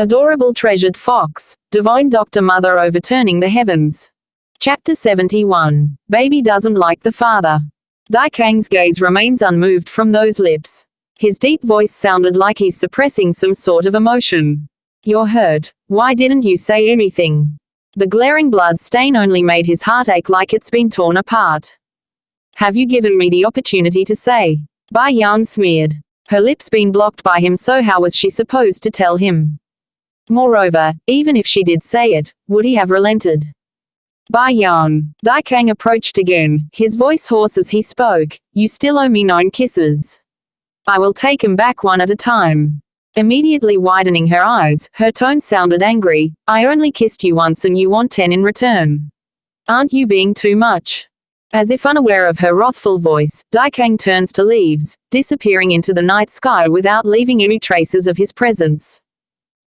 Adorable treasured fox, divine doctor mother overturning the heavens. Chapter 71. Baby doesn't like the father. Dai Kang's gaze remains unmoved from those lips. His deep voice sounded like he's suppressing some sort of emotion. You're hurt. Why didn't you say anything? The glaring blood stain only made his heart ache like it's been torn apart. Have you given me the opportunity to say? Bai Yan sneered. Her lips been blocked by him, so how was she supposed to tell him? Moreover, even if she did say it, would he have relented? Bai Yan. Dai Kang approached again, his voice hoarse as he spoke. You still owe me 9 kisses. I will take 'em back one at a time. Immediately widening her eyes, her tone sounded angry. I only kissed you once and you want 10 in return. Aren't you being too much? As if unaware of her wrathful voice, Dai Kang turns to leaves, disappearing into the night sky without leaving any traces of his presence.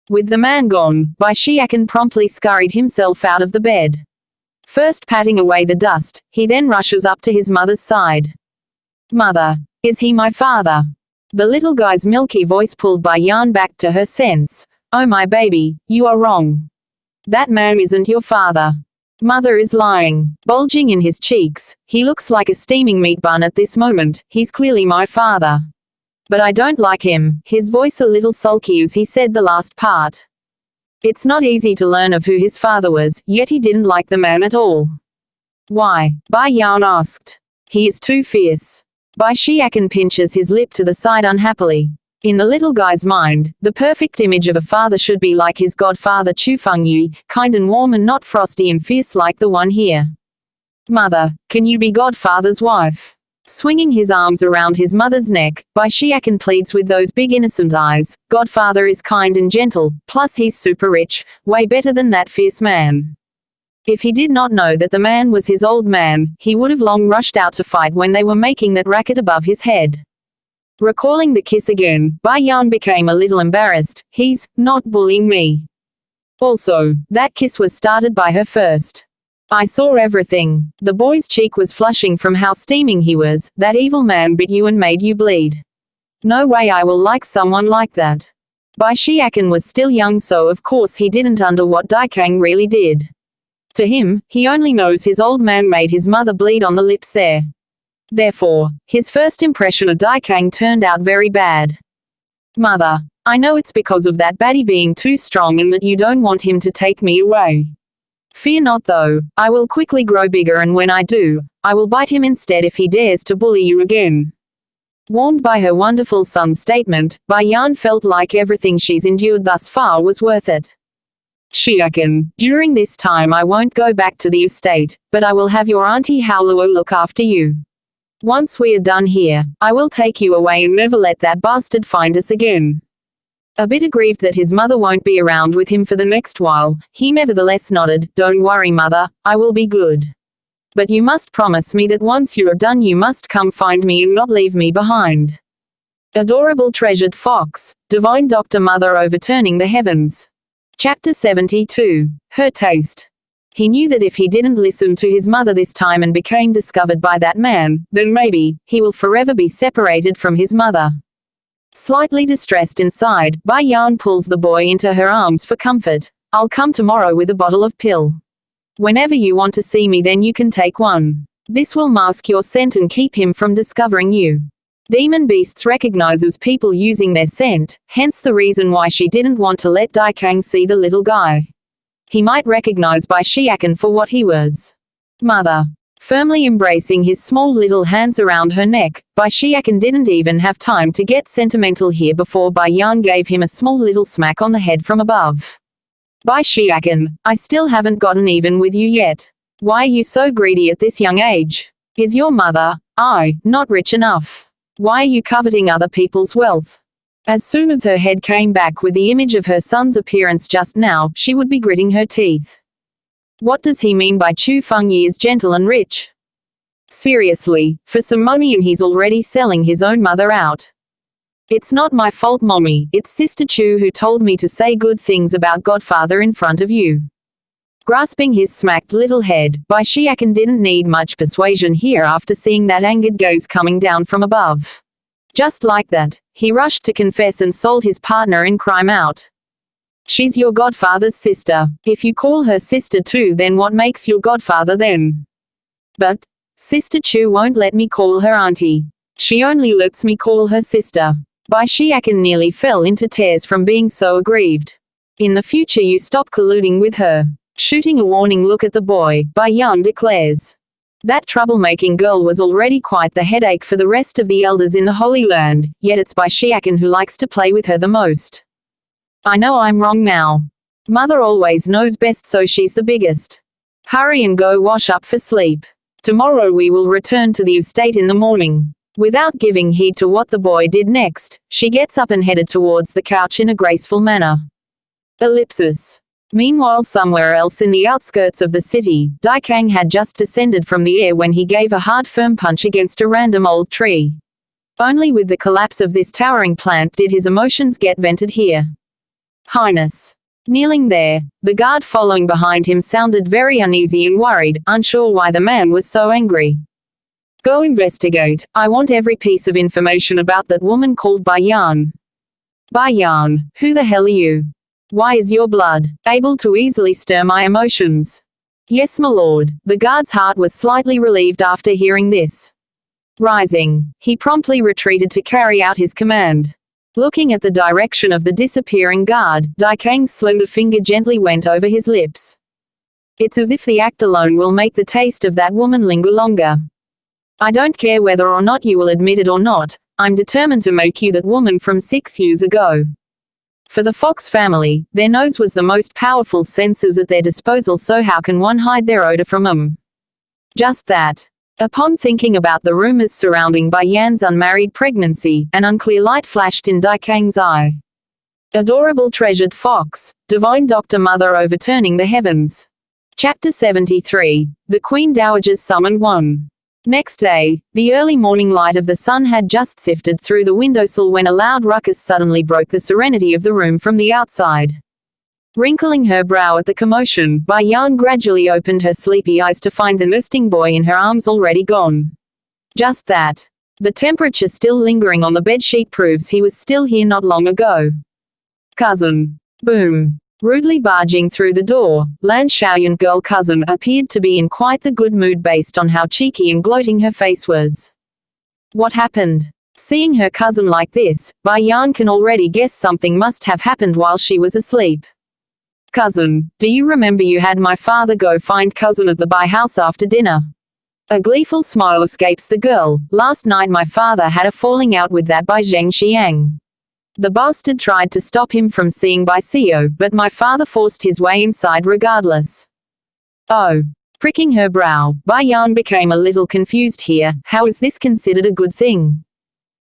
With the man gone, Bai Xiakan promptly scurried himself out of the bed. First patting away the dust, he then rushes up to his mother's side. Mother, is he my father? The little guy's milky voice pulled Bai Yan back to her sense. Oh my baby, you are wrong. That man isn't your father. Mother is lying. Bulging in his cheeks, he looks like a steaming meat bun at this moment. He's clearly my father. But I don't like him, his voice a little sulky as he said the last part. It's not easy to learn of who his father was, yet he didn't like the man at all. Why? Bai Yan asked. He is too fierce. Bai Xiakan pinches his lip to the side unhappily. In the little guy's mind, the perfect image of a father should be like his godfather Xuanhuan, kind and warm and not frosty and fierce like the one here. Mother, can you be godfather's wife? Swinging his arms around his mother's neck, Bai Xiakan pleads with those big innocent eyes. Godfather is kind and gentle, plus he's super rich, way better than that fierce man. If he did not know that the man was his old man, he would have long rushed out to fight when they were making that racket above his head. Recalling the kiss again, Bai Yan became a little embarrassed. He's not bullying me. Also, that kiss was started by her first. I saw everything. The boy's cheek was flushing from how steaming he was. That evil man bit you and made you bleed. No way I will like someone like that. Bai Xiakan was still young, so of course he didn't under what Dai Kang really did. To him, he only knows his old man made his mother bleed on the lips there. Therefore, his first impression of Dai Kang turned out very bad. Mother, I know it's because of that baddie being too strong and that you don't want him to take me away. Fear not though, I will quickly grow bigger, and when I do, I will bite him instead if he dares to bully you again. Warned by her wonderful son's statement, Bai Yan felt like everything she's endured thus far was worth it. Xiakan, during this time I won't go back to the estate, but I will have your auntie Haoluo look after you. Once we are done here, I will take you away and never let that bastard find us again. A bit aggrieved that his mother won't be around with him for the next while, he nevertheless nodded. Don't worry mother, I will be good. But you must promise me that once you are done you must come find me and not leave me behind. Adorable treasured fox, divine doctor mother overturning the heavens. Chapter 72. Her taste. He knew that if he didn't listen to his mother this time and became discovered by that man, then maybe, he will forever be separated from his mother. Slightly distressed inside, Bai Yan pulls the boy into her arms for comfort. I'll come tomorrow with a bottle of pill. Whenever you want to see me then you can take one. This will mask your scent and keep him from discovering you. Demon beasts recognizes people using their scent, hence the reason why she didn't want to let Dai Kang see the little guy. He might recognize Bai Xiakan for what he was. Mother. Firmly embracing his small little hands around her neck, Bai Xiakan didn't even have time to get sentimental here before Bai Yan gave him a small little smack on the head from above. Bai Xiakan, I still haven't gotten even with you yet. Why are you so greedy at this young age? Is your mother, not rich enough? Why are you coveting other people's wealth? As soon as her head came back with the image of her son's appearance just now, she would be gritting her teeth. What does he mean by Chu Fengyi is gentle and rich? Seriously, for some money and he's already selling his own mother out. It's not my fault mommy, it's Sister Chu who told me to say good things about Godfather in front of you. Grasping his smacked little head, Bai Xiakan didn't need much persuasion here after seeing that angered gaze coming down from above. Just like that, he rushed to confess and sold his partner in crime out. She's your godfather's sister. If you call her sister too, then what makes your godfather then? But Sister Chu won't let me call her auntie. She only lets me call her sister. Bai Xiaocan nearly fell into tears from being so aggrieved. In the future you stop colluding with her. Shooting a warning look at the boy, Bai Yan declares. That troublemaking girl was already quite the headache for the rest of the elders in the Holy Land, yet it's Bai Xiaocan who likes to play with her the most. I know I'm wrong now. Mother always knows best, so she's the biggest. Hurry and go wash up for sleep. Tomorrow we will return to the estate in the morning. Without giving heed to what the boy did next, she gets up and headed towards the couch in a graceful manner. Ellipsis. Meanwhile, somewhere else in the outskirts of the city, Dai Kang had just descended from the air when he gave a hard firm punch against a random old tree. Only with the collapse of this towering plant did his emotions get vented here. Highness. Kneeling there, the guard following behind him sounded very uneasy and worried, unsure why the man was so angry. Go investigate. I want every piece of information about that woman called Bai Yan. Bai Yan, who the hell are you? Why is your blood able to easily stir my emotions? Yes, my lord. The guard's heart was slightly relieved after hearing this. Rising, he promptly retreated to carry out his command. Looking at the direction of the disappearing guard, Dai Kang's slender finger gently went over his lips. It's as if the act alone will make the taste of that woman linger longer. I don't care whether or not you will admit it or not, I'm determined to make you that woman from 6 years ago. For the Fox family, their nose was the most powerful senses at their disposal, so how can one hide their odor from them? Just that. Upon thinking about the rumors surrounding Bai Yan's unmarried pregnancy, an unclear light flashed in Dai Kang's eye. Adorable treasured fox, divine doctor mother overturning the heavens. Chapter 73, The Queen Dowager's Summoned One. Next day, the early morning light of the sun had just sifted through the windowsill when a loud ruckus suddenly broke the serenity of the room from the outside. Wrinkling her brow at the commotion, Bai Yan gradually opened her sleepy eyes to find the nesting boy in her arms already gone. Just that. The temperature still lingering on the bedsheet proves he was still here not long ago. Cousin. Boom. Rudely barging through the door, Lan Xiaoyun girl cousin appeared to be in quite the good mood based on how cheeky and gloating her face was. What happened? Seeing her cousin like this, Bai Yan can already guess something must have happened while she was asleep. Cousin, do you remember you had my father go find cousin at the Bai house after dinner? A gleeful smile escapes the girl. Last night my father had a falling out with that Bai Zheng Xiang. The bastard tried to stop him from seeing Bai Xiao, but my father forced his way inside regardless. Oh. Pricking her brow, Bai Yan became a little confused here. How is this considered a good thing?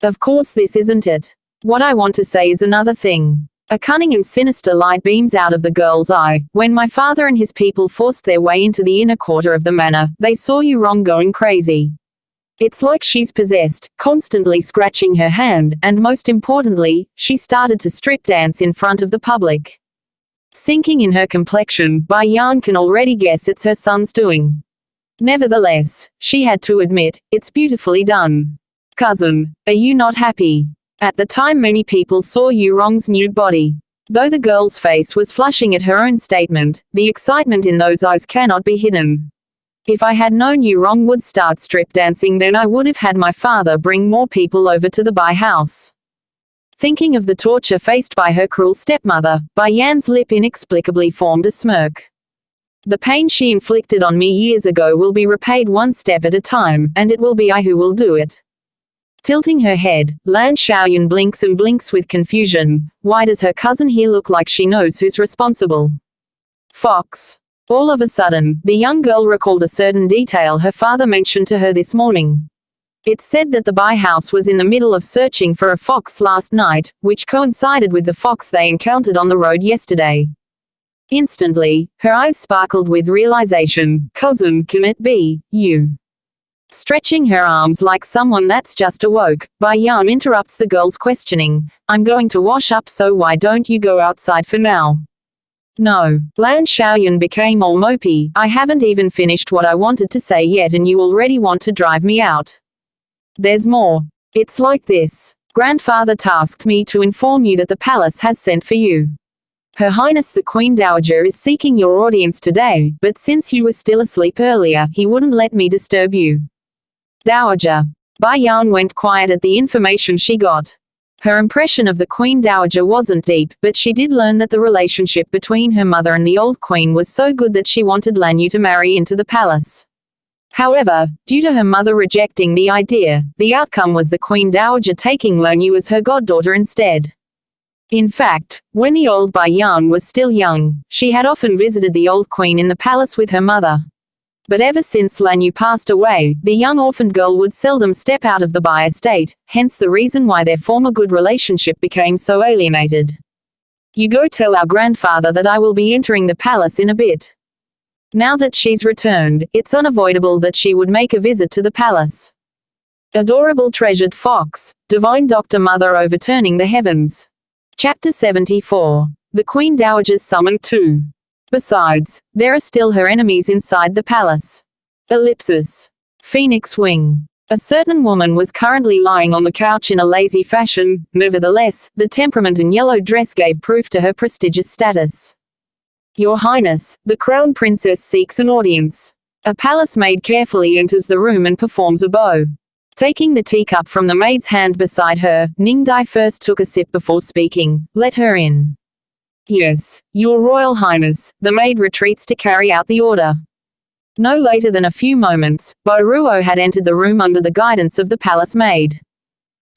Of course this isn't it. What I want to say is another thing. A cunning and sinister light beams out of the girl's eye. When my father and his people forced their way into the inner quarter of the manor, they saw you wrong going crazy. It's like she's possessed, constantly scratching her hand, and most importantly, she started to strip dance in front of the public. Sinking in her complexion, Bai Yan can already guess it's her son's doing. Nevertheless, she had to admit, it's beautifully done. Cousin, are you not happy? At the time many people saw Yu Rong's nude body. Though the girl's face was flushing at her own statement, the excitement in those eyes cannot be hidden. If I had known Yu Rong would start strip dancing, then I would have had my father bring more people over to the Bai house. Thinking of the torture faced by her cruel stepmother, Bai Yan's lip inexplicably formed a smirk. The pain she inflicted on me years ago will be repaid one step at a time, and it will be I who will do it. Tilting her head, Lan Xiaoyun blinks and blinks with confusion. Why does her cousin here look like she knows who's responsible? Fox. All of a sudden, the young girl recalled a certain detail her father mentioned to her this morning. It said that the Bai house was in the middle of searching for a fox last night, which coincided with the fox they encountered on the road yesterday. Instantly, her eyes sparkled with realization. Cousin, can it be you? Stretching her arms like someone that's just awoke, Bai Yan interrupts the girl's questioning. I'm going to wash up, so why don't you go outside for now? No. Lan Xiaoyun became all mopey. I haven't even finished what I wanted to say yet and you already want to drive me out. There's more. It's like this. Grandfather tasked me to inform you that the palace has sent for you. Her Highness the Queen Dowager is seeking your audience today, but since you were still asleep earlier, he wouldn't let me disturb you. Dowager. Bai Yan went quiet at the information she got. Her impression of the Queen Dowager wasn't deep, but she did learn that the relationship between her mother and the old queen was so good that she wanted Lan Yu to marry into the palace. However, due to her mother rejecting the idea, the outcome was the Queen Dowager taking Lan Yu as her goddaughter instead. In fact, when the old Bai Yan was still young, she had often visited the old queen in the palace with her mother. But ever since Lan Yu passed away, the young orphaned girl would seldom step out of the Bai estate, hence the reason why their former good relationship became so alienated. You go tell our grandfather that I will be entering the palace in a bit. Now that she's returned, it's unavoidable that she would make a visit to the palace. Adorable treasured fox, divine doctor mother overturning the heavens. Chapter 74. The Queen Dowager's summoned too. Besides, there are still her enemies inside the palace. Ellipsis. Phoenix wing. A certain woman was currently lying on the couch in a lazy fashion, nevertheless, the temperament and yellow dress gave proof to her prestigious status. Your Highness, the Crown Princess seeks an audience. A palace maid carefully enters the room and performs a bow. Taking the teacup from the maid's hand beside her, Ning Dai first took a sip before speaking. Let her in. Yes, Your Royal Highness, the maid retreats to carry out the order. No later than a few moments, Bai Ruo had entered the room under the guidance of the palace maid.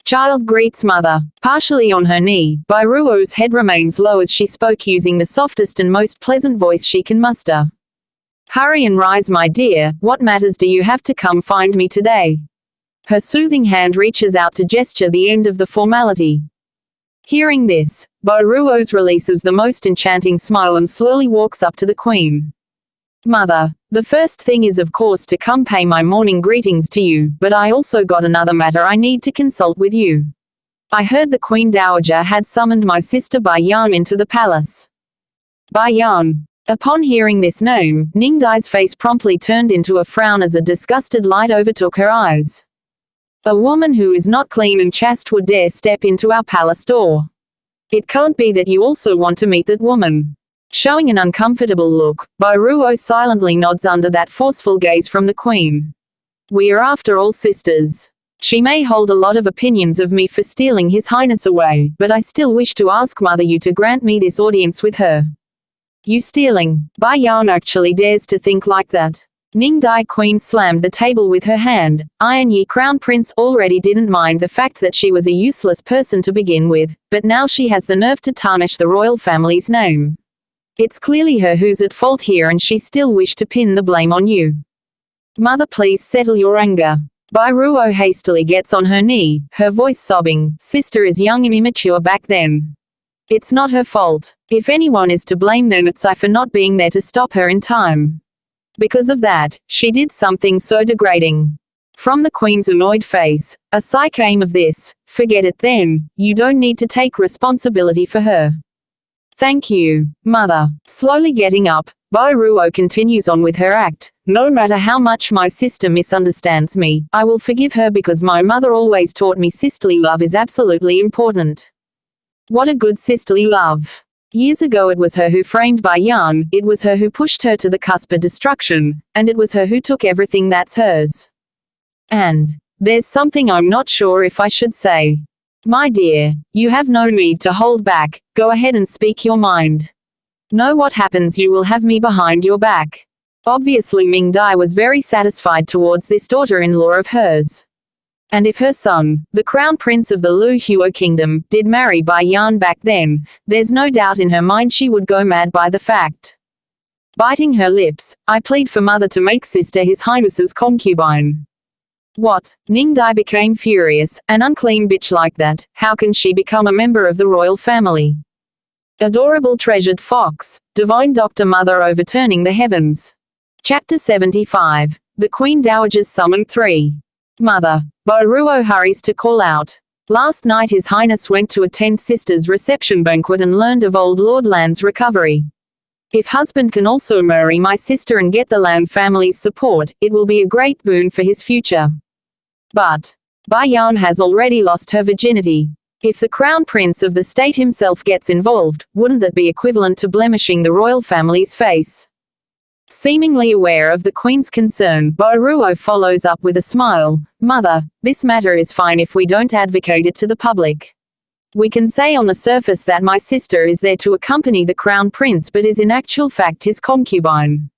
Child greets mother. Partially on her knee, Bai Ruo's head remains low as she spoke using the softest and most pleasant voice she can muster. Hurry and rise, my dear, what matters do you have to come find me today? Her soothing hand reaches out to gesture the end of the formality. Hearing this, Bai Ruo's releases the most enchanting smile and slowly walks up to the queen. Mother, the first thing is of course to come pay my morning greetings to you, but I also got another matter I need to consult with you. I heard the Queen Dowager had summoned my sister Bai Yan into the palace. Bai Yan. Upon hearing this name, Ning Dai's face promptly turned into a frown as a disgusted light overtook her eyes. A woman who is not clean and chaste would dare step into our palace door. It can't be that you also want to meet that woman. Showing an uncomfortable look, Bai Ruo silently nods under that forceful gaze from the queen. We are after all sisters. She may hold a lot of opinions of me for stealing His Highness away, but I still wish to ask Mother you to grant me this audience with her. You stealing? Bai Yan actually dares to think like that. Ning Dai Queen slammed the table with her hand. Iron Yi Crown Prince already didn't mind the fact that she was a useless person to begin with, but now she has the nerve to tarnish the royal family's name. It's clearly her who's at fault here and she still wished to pin the blame on you. Mother, please settle your anger. Bai Ruo hastily gets on her knee, her voice sobbing. Sister is young and immature back then. It's not her fault. If anyone is to blame then it's I for not being there to stop her in time. Because of that, she did something so degrading. From the queen's annoyed face, a sigh came of this. Forget it then, you don't need to take responsibility for her. Thank you, Mother. Slowly getting up, Bai Ruo continues on with her act. No matter how much my sister misunderstands me, I will forgive her because my mother always taught me sisterly love is absolutely important. What a good sisterly love. Years ago it was her who framed Bai Yan, it was her who pushed her to the cusp of destruction, and it was her who took everything that's hers. And there's something I'm not sure if I should say. My dear, you have no need to hold back, go ahead and speak your mind. Know what happens, you will have me behind your back. Obviously Ning Dai was very satisfied towards this daughter-in-law of hers. And if her son, the crown prince of the Lu Huo kingdom, did marry Bai Yan back then, there's no doubt in her mind she would go mad by the fact. Biting her lips, I plead for Mother to make sister His Highness's concubine. What? Ning Dai became furious. An unclean bitch like that, how can she become a member of the royal family? Adorable treasured fox, divine doctor mother overturning the heavens. Chapter 75. The Queen Dowager's summoned 3. Mother. Bai Ruo hurries to call out. Last night His Highness went to attend sister's reception banquet and learned of old Lord Lan's recovery. If husband can also marry my sister and get the Lan family's support, it will be a great boon for his future. But Bai Yan has already lost her virginity. If the crown prince of the state himself gets involved, wouldn't that be equivalent to blemishing the royal family's face? Seemingly aware of the queen's concern, Boruo follows up with a smile. Mother, this matter is fine if we don't advocate it to the public. We can say on the surface that my sister is there to accompany the crown prince but is in actual fact his concubine.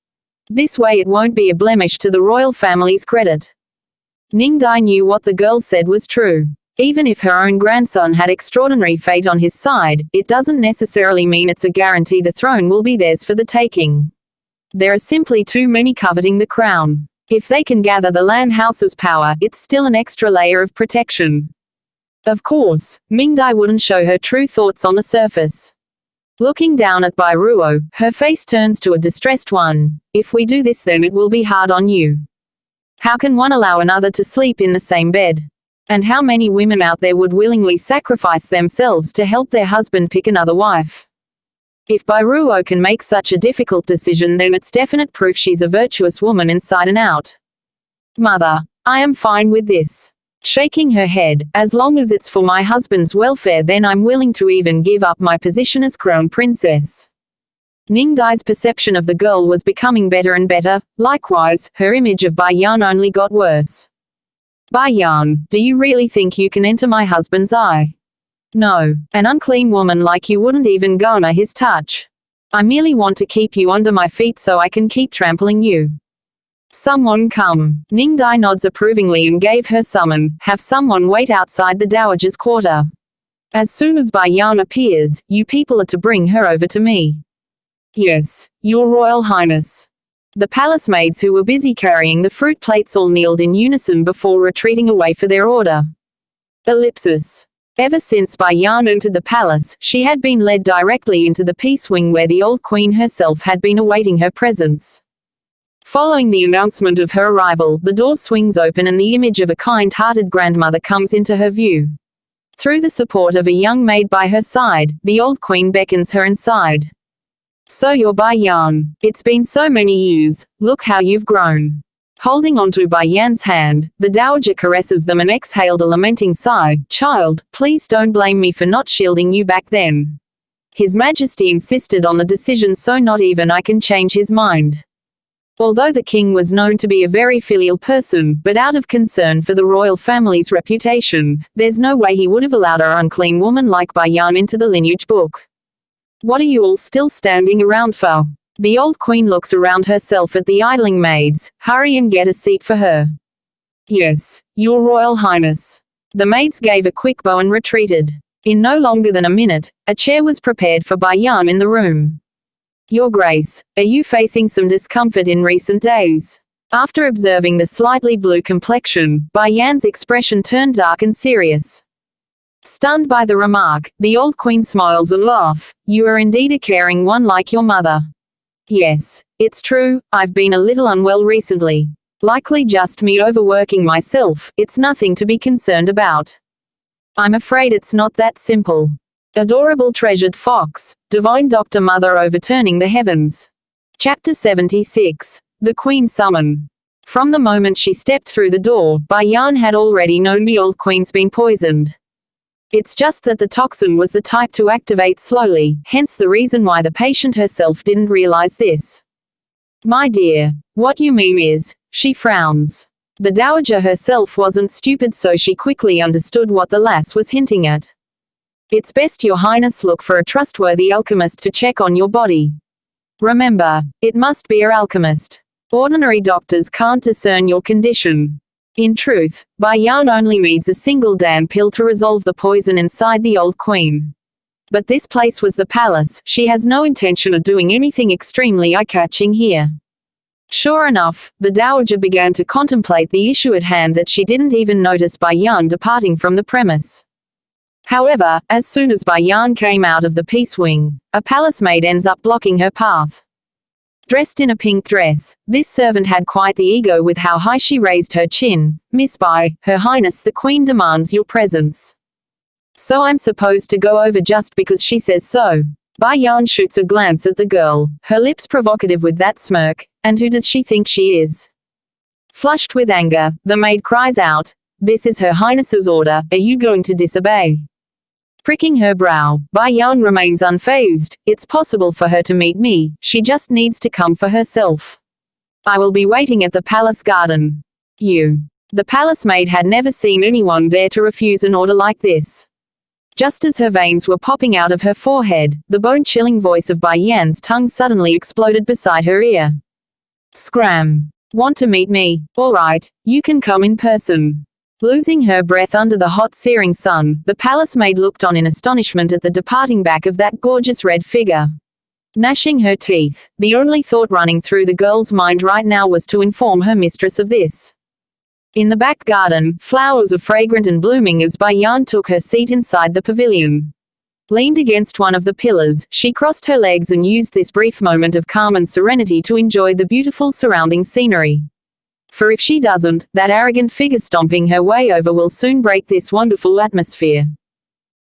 This way it won't be a blemish to the royal family's credit. Ning Dai knew what the girl said was true. Even if her own grandson had extraordinary fate on his side, it doesn't necessarily mean it's a guarantee the throne will be theirs for the taking. There are simply too many coveting the crown. If they can gather the Lan house's power, it's still an extra layer of protection. Of course, Mingdai wouldn't show her true thoughts on the surface. Looking down at Bai Ruo, her face turns to a distressed one. If we do this then it will be hard on you. How can one allow another to sleep in the same bed? And how many women out there would willingly sacrifice themselves to help their husband pick another wife? If Bai Ruo can make such a difficult decision then it's definite proof she's a virtuous woman inside and out. Mother, I am fine with this. Shaking her head, as long as it's for my husband's welfare then I'm willing to even give up my position as crown princess. Ning Dai's perception of the girl was becoming better and better, likewise, her image of Bai Yan only got worse. Bai Yan, do you really think you can enter my husband's eye? No, an unclean woman like you wouldn't even garner his touch. I merely want to keep you under my feet so I can keep trampling you. Someone come. Ning Dai nods approvingly and gave her summon. Have someone wait outside the dowager's quarter. As soon as Bai Yan appears, you people are to bring her over to me. Yes, your royal highness. The palace maids who were busy carrying the fruit plates all kneeled in unison before retreating away for their order. Ellipsis. Ever since Bai Yan entered the palace, she had been led directly into the peace wing where the old queen herself had been awaiting her presence. Following the announcement of her arrival, the door swings open and the image of a kind-hearted grandmother comes into her view. Through the support of a young maid by her side, the old queen beckons her inside. So you're Bai Yan. It's been so many years, look how you've grown. Holding onto Bai Yan's hand, the dowager caresses them and exhaled a lamenting sigh. Child, please don't blame me for not shielding you back then. His Majesty insisted on the decision so not even I can change his mind. Although the king was known to be a very filial person, but out of concern for the royal family's reputation, there's no way he would have allowed an unclean woman like Bai Yan into the lineage book. What are you all still standing around for? The old queen looks around herself at the idling maids. Hurry and get a seat for her. Yes, your royal highness. The maids gave a quick bow and retreated. In no longer than a minute, a chair was prepared for Bai Yan in the room. Your Grace, are you facing some discomfort in recent days? After observing the slightly blue complexion, Bai Yan's expression turned dark and serious. Stunned by the remark, the old queen smiles and laughs. You are indeed a caring one like your mother. Yes, it's true, I've been a little unwell recently. Likely just me overworking myself, it's nothing to be concerned about. I'm afraid it's not that simple. Adorable treasured fox, divine Dr. Mother overturning the heavens. Chapter 76. The Queen Summon. From the moment she stepped through the door, Bai Yan had already known the old queen's been poisoned. It's just that the toxin was the type to activate slowly, hence the reason why the patient herself didn't realize this. My dear, what you mean is, she frowns. The dowager herself wasn't stupid so she quickly understood what the lass was hinting at. It's best your highness look for a trustworthy alchemist to check on your body. Remember, it must be an alchemist. Ordinary doctors can't discern your condition. In truth, Bai Yan only needs a single Dan pill to resolve the poison inside the old queen. But this place was the palace, she has no intention of doing anything extremely eye-catching here. Sure enough, the dowager began to contemplate the issue at hand that she didn't even notice Bai Yan departing from the premise. However, as soon as Bai Yan came out of the peace wing, a palace maid ends up blocking her path. Dressed in a pink dress, this servant had quite the ego with how high she raised her chin. Miss Bai, Her Highness the Queen demands your presence. So I'm supposed to go over just because she says so. Bai Yan shoots a glance at the girl, her lips provocative with that smirk, and who does she think she is? Flushed with anger, the maid cries out, this is Her Highness's order, are you going to disobey? Pricking her brow, Bai Yan remains unfazed. It's possible for her to meet me, she just needs to come for herself. I will be waiting at the palace garden. You. The palace maid had never seen anyone dare to refuse an order like this. Just as her veins were popping out of her forehead, the bone-chilling voice of Bai Yan's tongue suddenly exploded beside her ear. Scram. Want to meet me? All right, you can come in person. Losing her breath under the hot searing sun, the palace maid looked on in astonishment at the departing back of that gorgeous red figure. Gnashing her teeth, the only thought running through the girl's mind right now was to inform her mistress of this. In the back garden, flowers are fragrant and blooming as Bai Yan took her seat inside the pavilion. Leaned against one of the pillars, she crossed her legs and used this brief moment of calm and serenity to enjoy the beautiful surrounding scenery. For if she doesn't, that arrogant figure stomping her way over will soon break this wonderful atmosphere.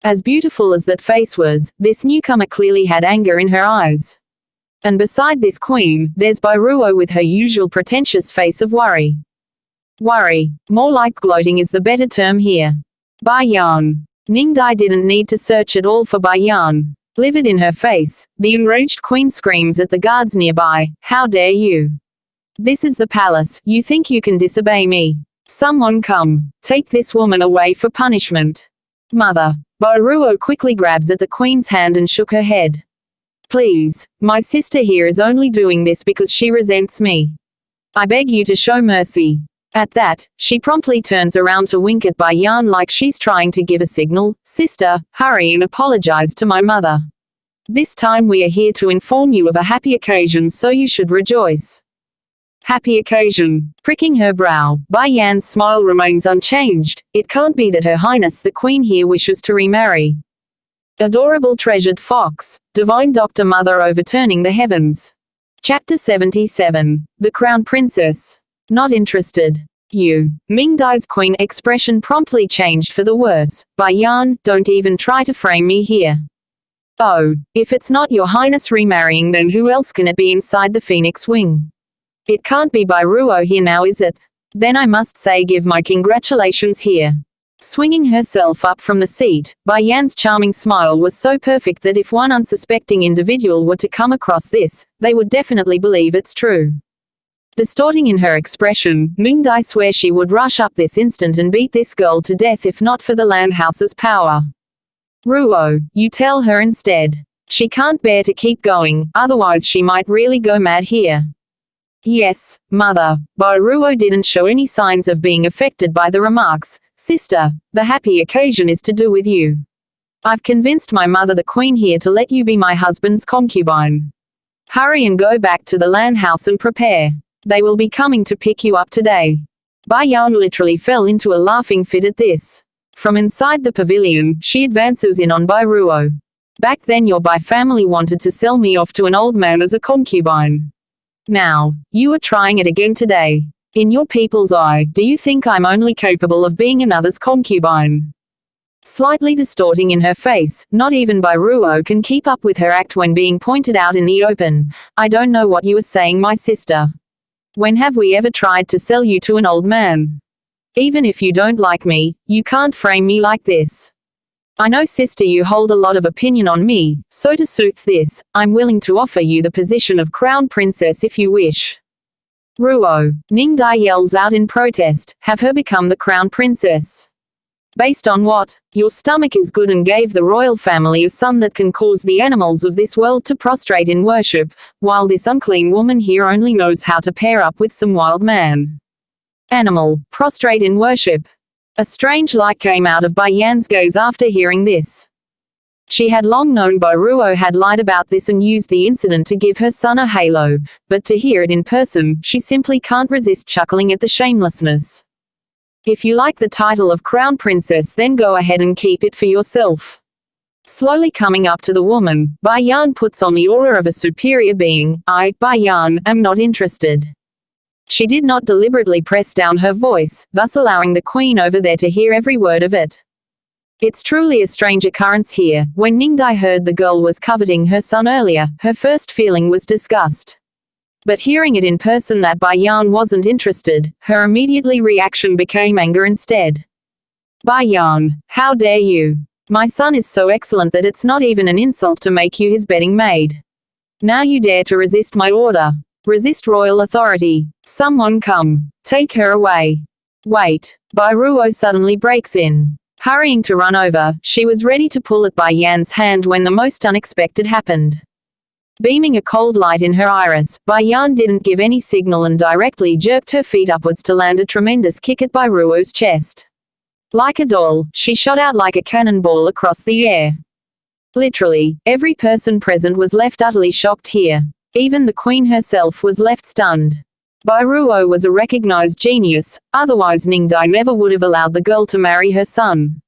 As beautiful as that face was, this newcomer clearly had anger in her eyes. And beside this queen, there's Bai Ruo with her usual pretentious face of worry. Worry. More like gloating is the better term here. Bai Yan. Ning Dai didn't need to search at all for Bai Yan. Livid in her face, the enraged queen screams at the guards nearby, "How dare you! This is the palace, you think you can disobey me? Someone come, take this woman away for punishment." Mother. Bai Ruo quickly grabs at the queen's hand and shook her head. Please, my sister here is only doing this because she resents me. I beg you to show mercy. At that, she promptly turns around to wink at Bai Yan like she's trying to give a signal. Sister, hurry and apologize to my mother. This time we are here to inform you of a happy occasion, so you should rejoice. Happy occasion. Pricking her brow, Bai Yan's smile remains unchanged. It can't be that Her Highness the Queen here wishes to remarry. Adorable treasured fox, divine Dr. Mother overturning the heavens. Chapter 77. The Crown Princess. Not interested. You. Ming Dai's queen expression promptly changed for the worse. Bai Yan, don't even try to frame me here. Oh, if it's not Your Highness remarrying, then who else can it be inside the Phoenix Wing? It can't be Bai Ruo here now, is it? Then I must say give my congratulations here. Swinging herself up from the seat, Bai Yan's charming smile was so perfect that if one unsuspecting individual were to come across this, they would definitely believe it's true. Distorting in her expression, Ming Dai swears she would rush up this instant and beat this girl to death if not for the land house's power. Ruo, you tell her instead. She can't bear to keep going, otherwise she might really go mad here. Yes, mother. Bai Ruo didn't show any signs of being affected by the remarks. Sister, the happy occasion is to do with you. I've convinced my mother the queen here to let you be my husband's concubine. Hurry and go back to the land house and prepare. They will be coming to pick you up today. Bai Yan literally fell into a laughing fit at this. From inside the pavilion, she advances in on Bai Ruo. Back then your Bai family wanted to sell me off to an old man as a concubine. Now, you are trying it again today. In your people's eye, do you think I'm only capable of being another's concubine? Slightly distorting in her face, not even Bai Ruo can keep up with her act when being pointed out in the open. I don't know what you are saying, my sister. When have we ever tried to sell you to an old man? Even if you don't like me, you can't frame me like this. I know, sister, you hold a lot of opinion on me, so to soothe this, I'm willing to offer you the position of crown princess if you wish. Ruo, Ning Dai yells out in protest, have her become the crown princess. Based on what? Your stomach is good and gave the royal family a son that can cause the animals of this world to prostrate in worship, while this unclean woman here only knows how to pair up with some wild man. Animal, prostrate in worship. A strange light came out of Bai Yan's gaze after hearing this. She had long known Bai Ruo had lied about this and used the incident to give her son a halo, but to hear it in person, she simply can't resist chuckling at the shamelessness. If you like the title of Crown Princess, then go ahead and keep it for yourself. Slowly coming up to the woman, Bai Yan puts on the aura of a superior being. I, Bai Yan, am not interested. She did not deliberately press down her voice, thus allowing the queen over there to hear every word of it. It's truly a strange occurrence here. When Ning Dai heard the girl was coveting her son earlier, her first feeling was disgust. But hearing it in person that Bai Yan wasn't interested, her immediately reaction became anger instead. Bai Yan, how dare you? My son is so excellent that it's not even an insult to make you his bedding maid. Now you dare to resist my order. Resist royal authority. Someone come. Take her away. Wait. Bai Ruo suddenly breaks in. Hurrying to run over, she was ready to pull at Bai Yan's hand when the most unexpected happened. Beaming a cold light in her iris, Bai Yan didn't give any signal and directly jerked her feet upwards to land a tremendous kick at Bai Ruo's chest. Like a doll, she shot out like a cannonball across the air. Literally, every person present was left utterly shocked here. Even the queen herself was left stunned. Bai Ruo was a recognized genius, otherwise Ning Dai never would have allowed the girl to marry her son.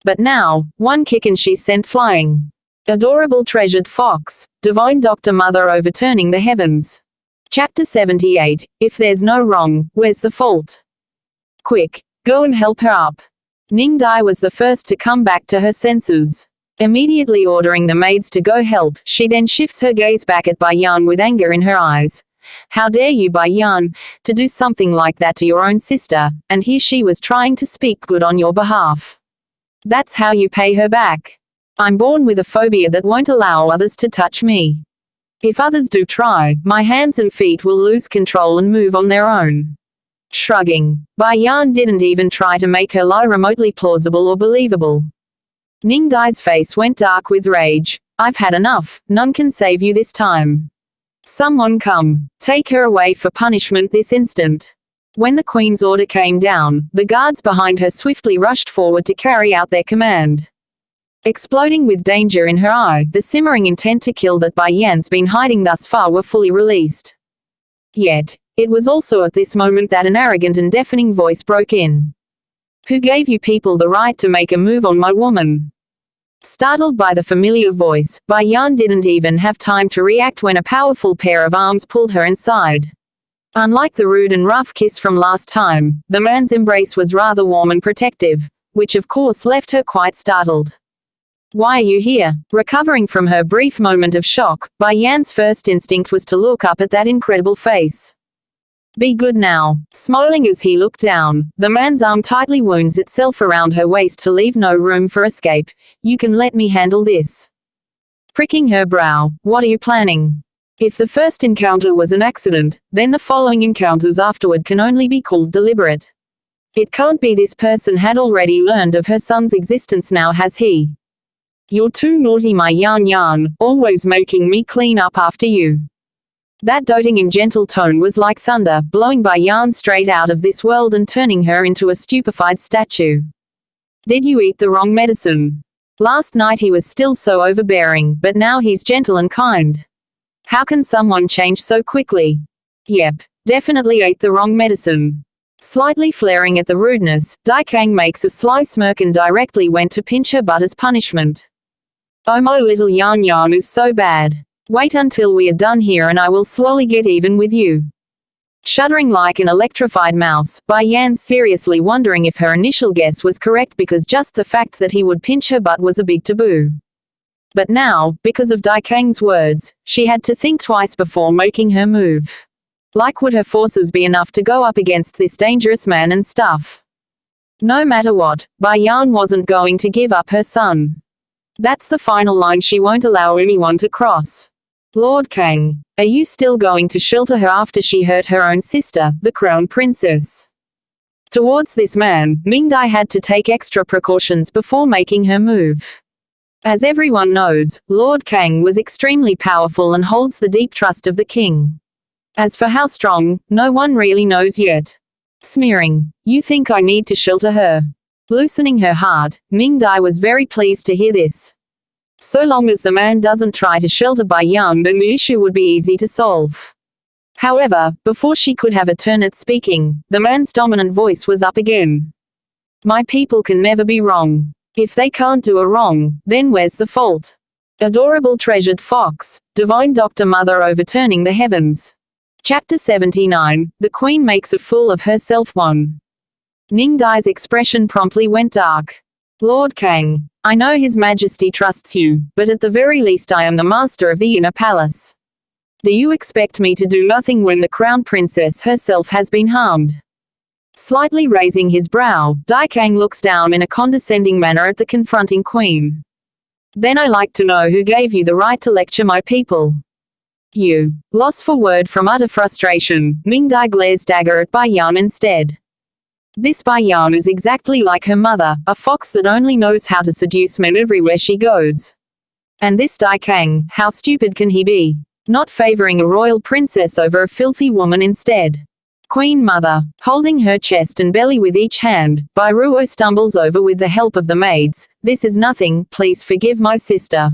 But now, one kick and she's sent flying. Adorable treasured fox, divine doctor mother overturning the heavens. Chapter 78, If there's no wrong, where's the fault? Quick, go and help her up. Ning Dai was the first to come back to her senses. Immediately ordering the maids to go help, she then shifts her gaze back at Bai Yan with anger in her eyes. How dare you, Bai Yan, to do something like that to your own sister, and here she was trying to speak good on your behalf. That's how you pay her back. I'm born with a phobia that won't allow others to touch me. If others do try, my hands and feet will lose control and move on their own. Shrugging, Bai Yan didn't even try to make her lie remotely plausible or believable. Ning Dai's face went dark with rage. I've had enough, none can save you this time. Someone come, take her away for punishment this instant. When the queen's order came down, the guards behind her swiftly rushed forward to carry out their command. Exploding with danger in her eye, the simmering intent to kill that Bai Yan's been hiding thus far were fully released. Yet, it was also at this moment that an arrogant and deafening voice broke in. Who gave you people the right to make a move on my woman? Startled by the familiar voice, Bai Yan didn't even have time to react when a powerful pair of arms pulled her inside. Unlike the rude and rough kiss from last time, the man's embrace was rather warm and protective, which of course left her quite startled. Why are you here? Recovering from her brief moment of shock, Bai Yan's first instinct was to look up at that incredible face. Be good now. Smiling as he looked down, the man's arm tightly wounds itself around her waist to leave no room for escape. You can let me handle this. Pricking her brow, what are you planning? If the first encounter was an accident, then the following encounters afterward can only be called deliberate. It can't be this person had already learned of her son's existence now, has he? You're too naughty, my Yan, always making me clean up after you. That doting and gentle tone was like thunder, blowing Bai Yan straight out of this world and turning her into a stupefied statue. Did you eat the wrong medicine? Last night he was still so overbearing, but now he's gentle and kind. How can someone change so quickly? Yep, definitely ate the wrong medicine. Slightly flaring at the rudeness, Dai Kang makes a sly smirk and directly went to pinch her butt as punishment. Oh, my little Yan is so bad. Wait until we are done here and I will slowly get even with you. Shuddering like an electrified mouse, Bai Yan's seriously wondering if her initial guess was correct, because just the fact that he would pinch her butt was a big taboo. But now, because of Dai Kang's words, she had to think twice before making her move. Like, would her forces be enough to go up against this dangerous man and stuff? No matter what, Bai Yan wasn't going to give up her son. That's the final line she won't allow anyone to cross. Lord Kang, are you still going to shelter her after she hurt her own sister, the crown princess? Towards this man, Ning Dai had to take extra precautions before making her move. As everyone knows, Lord Kang was extremely powerful and holds the deep trust of the king. As for how strong, no one really knows yet. Sneering, you think I need to shelter her? Loosening her heart, Ning Dai was very pleased to hear this. So long as the man doesn't try to shelter Bai Yan, then the issue would be easy to solve. However, before she could have a turn at speaking, the man's dominant voice was up again. My people can never be wrong. If they can't do a wrong, then where's the fault? Adorable treasured fox, divine doctor mother overturning the heavens. Chapter 79, The Queen Makes a Fool of Herself 1. Ning Dai's expression promptly went dark. Lord Kang, I know His Majesty trusts you, but at the very least I am the master of the inner palace. Do you expect me to do nothing when the crown princess herself has been harmed? Slightly raising his brow, Daikang looks down in a condescending manner at the confronting queen. Then I like to know who gave you the right to lecture my people. You. Lost for word from utter frustration, Ming Dai glares dagger at Bai Yan instead. This Bai Yan is exactly like her mother, a fox that only knows how to seduce men everywhere she goes. And this Daikang, how stupid can he be? Not favoring a royal princess over a filthy woman instead. Queen Mother, holding her chest and belly with each hand, Bai Ruo stumbles over with the help of the maids. This is nothing, please forgive my sister.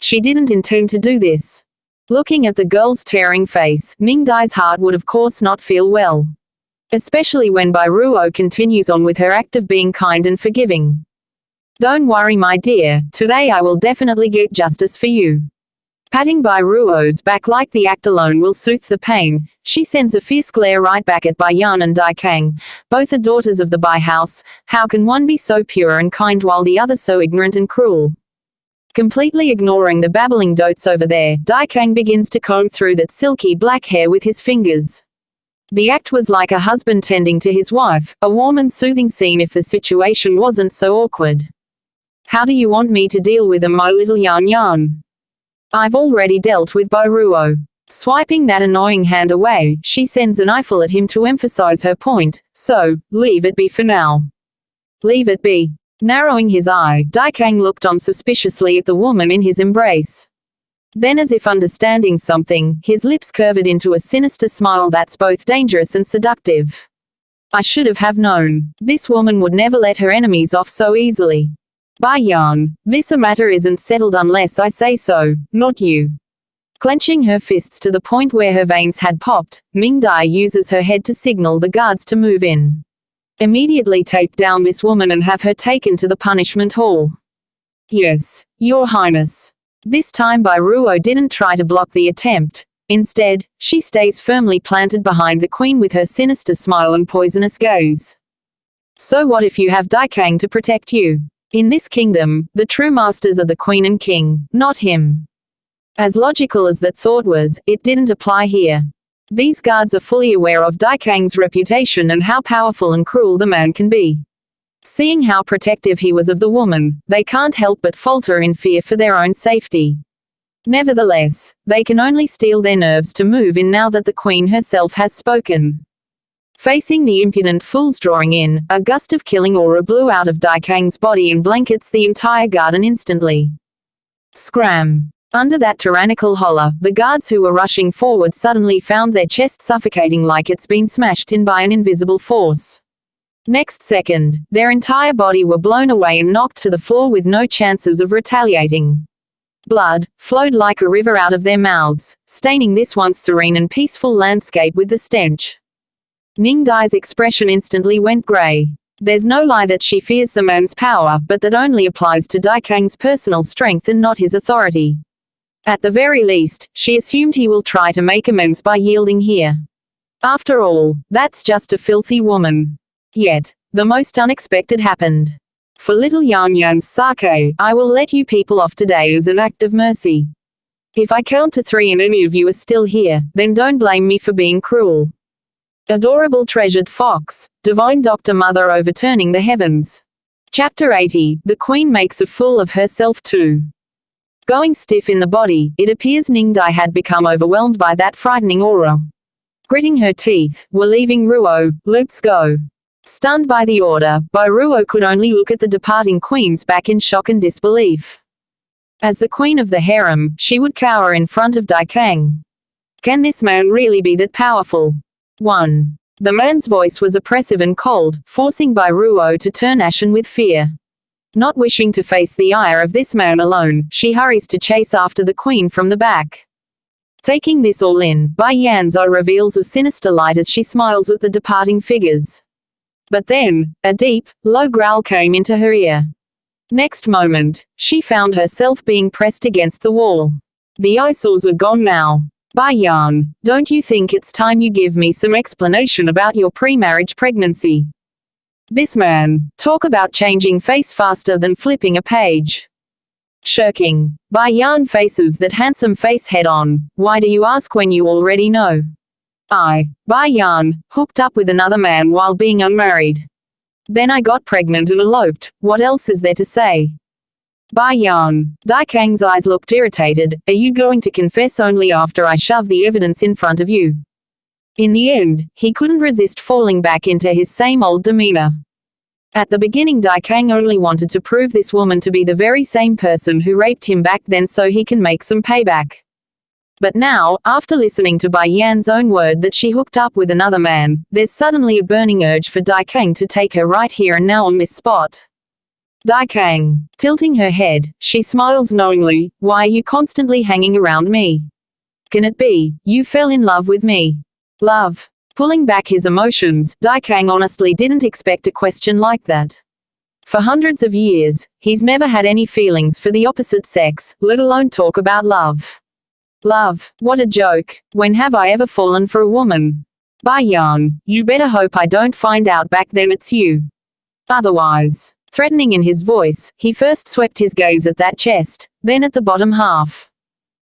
She didn't intend to do this. Looking at the girl's tearing face, Ming Dai's heart would of course not feel well. Especially when Bai Ruo continues on with her act of being kind and forgiving. Don't worry my dear, today I will definitely get justice for you. Patting Bai Ruo's back like the act alone will soothe the pain, she sends a fierce glare right back at Bai Yan and Daikang. Both are daughters of the Bai house, how can one be so pure and kind while the other so ignorant and cruel? Completely ignoring the babbling dotes over there, Daikang begins to comb through that silky black hair with his fingers. The act was like a husband tending to his wife, a warm and soothing scene if the situation wasn't so awkward. How do you want me to deal with them, my little Yan Yan? I've already dealt with Bai Ruo. Swiping that annoying hand away, she sends an eyeful at him to emphasize her point, so, leave it be for now. Leave it be. Narrowing his eye, Daikang looked on suspiciously at the woman in his embrace. Then as if understanding something, his lips curved into a sinister smile that's both dangerous and seductive. I should have known. This woman would never let her enemies off so easily. Bai Yan, this matter isn't settled unless I say so, not you. Clenching her fists to the point where her veins had popped, Ming Dai uses her head to signal the guards to move in. Immediately take down this woman and have her taken to the punishment hall. Yes, Your Highness. This time Bai Ruo didn't try to block the attempt. Instead, she stays firmly planted behind the queen with her sinister smile and poisonous gaze. So what if you have Daikang to protect you? In this kingdom, the true masters are the queen and king, not him. As logical as that thought was, it didn't apply here. These guards are fully aware of Daikang's reputation and how powerful and cruel the man can be. Seeing how protective he was of the woman, they can't help but falter in fear for their own safety. Nevertheless, they can only steel their nerves to move in now that the queen herself has spoken. Facing the impudent fools drawing in, a gust of killing aura blew out of Daikang's body and blankets the entire garden instantly. Scram! Under that tyrannical holler, the guards who were rushing forward suddenly found their chests suffocating like it's been smashed in by an invisible force. Next second, their entire body were blown away and knocked to the floor with no chances of retaliating. Blood flowed like a river out of their mouths, staining this once serene and peaceful landscape with the stench. Ning Dai's expression instantly went gray. There's no lie that she fears the man's power, but that only applies to Daikang's personal strength and not his authority. At the very least, she assumed he will try to make amends by yielding here. After all, that's just a filthy woman. Yet, the most unexpected happened. For little Yan Yan's sake, I will let you people off today as an act of mercy. If I count to 3 and any of you are still here, then don't blame me for being cruel. Adorable treasured fox, divine Dr. Mother overturning the heavens. Chapter 80, the queen makes a fool of herself too. Going stiff in the body, it appears Ning Dai had become overwhelmed by that frightening aura. Gritting her teeth, we're leaving Ruo, let's go. Stunned by the order, Bai Ruo could only look at the departing queen's back in shock and disbelief. As the queen of the harem, she would cower in front of Daikang. Can this man really be that powerful? 1. The man's voice was oppressive and cold, forcing Bai Ruo to turn ashen with fear. Not wishing to face the ire of this man alone, she hurries to chase after the queen from the back. Taking this all in, Bai Yan's eye reveals a sinister light as she smiles at the departing figures. But then, a deep, low growl came into her ear. Next moment, she found herself being pressed against the wall. The eyesores are gone now. Bai Yan, don't you think it's time you give me some explanation about your pre-marriage pregnancy? This man, talk about changing face faster than flipping a page. Shirking. Bai Yan faces that handsome face head on. Why do you ask when you already know? Bai Yan, hooked up with another man while being unmarried. Then I got pregnant and eloped. What else is there to say? Bai Yan. Dai Kang's eyes looked irritated. Are you going to confess only after I shove the evidence in front of you? In the end, he couldn't resist falling back into his same old demeanor. At the beginning, Dai Kang only wanted to prove this woman to be the very same person who raped him back then so he can make some payback. But now, after listening to Bai Yan's own word that she hooked up with another man, there's suddenly a burning urge for Dai Kang to take her right here and now on this spot. Dai Kang, tilting her head, she smiles knowingly. Why are you constantly hanging around me? Can it be, you fell in love with me? Love. Pulling back his emotions, Dai Kang honestly didn't expect a question like that. For hundreds of years, he's never had any feelings for the opposite sex, let alone talk about love. Love, what a joke. When have I ever fallen for a woman? Bai Yan, you better hope I don't find out back then it's you. Otherwise. Threatening in his voice, he first swept his gaze at that chest, then at the bottom half.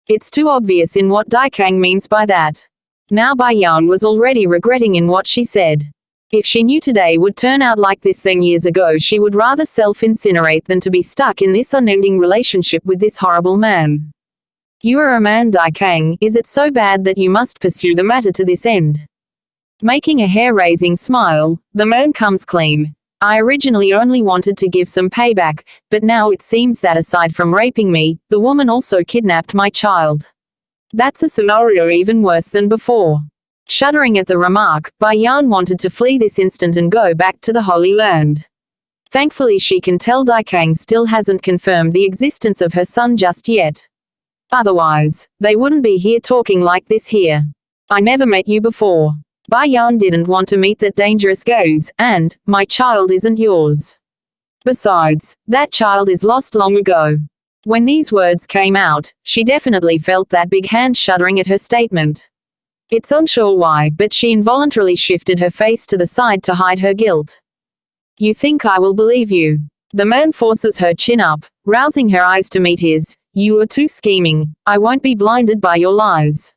It's too obvious in what Dai Kang means by that. Now Bai Yan was already regretting in what she said. If she knew today would turn out like this, then years ago she would rather self-incinerate than to be stuck in this unending relationship with this horrible man. You are a man, Dai Kang, is it so bad that you must pursue the matter to this end? Making a hair-raising smile, the man comes clean. I originally only wanted to give some payback, but now it seems that aside from raping me, the woman also kidnapped my child. That's a scenario even worse than before. Shuddering at the remark, Bai Yan wanted to flee this instant and go back to the Holy Land. Thankfully she can tell Dai Kang still hasn't confirmed the existence of her son just yet. Otherwise, they wouldn't be here talking like this here. I never met you before. Bai Yan didn't want to meet that dangerous gaze, and, my child isn't yours. Besides, that child is lost long ago. When these words came out, she definitely felt that big hand shuddering at her statement. It's unsure why, but she involuntarily shifted her face to the side to hide her guilt. You think I will believe you? The man forces her chin up, rousing her eyes to meet his. You are too scheming. I won't be blinded by your lies.